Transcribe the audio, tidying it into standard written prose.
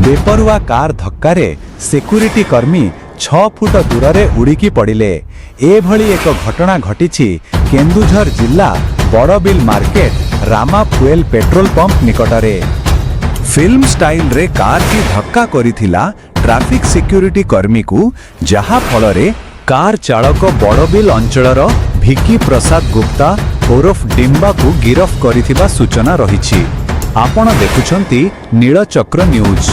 बेपरुआ car धक्कारे security कर्मी 6 foot दूर उड़ीकी पड़िले। एभली एक घटना घटिछि केन्दुझर जिला Barbil market Rama fuel petrol pump निकटरे। फिल्म स्टाइल रे कार की धक्का करिथिला ट्रैफिक सिक्यूरिटी कर्मी को, जहा फलरे कार चालक बड़बिल अंचलर भिकी प्रसाद गुप्ता ओरफ डिम्बा को गिरफ करिथिबा सूचना रहिछि। आपण देखुछंती नीलचक्र न्यूज।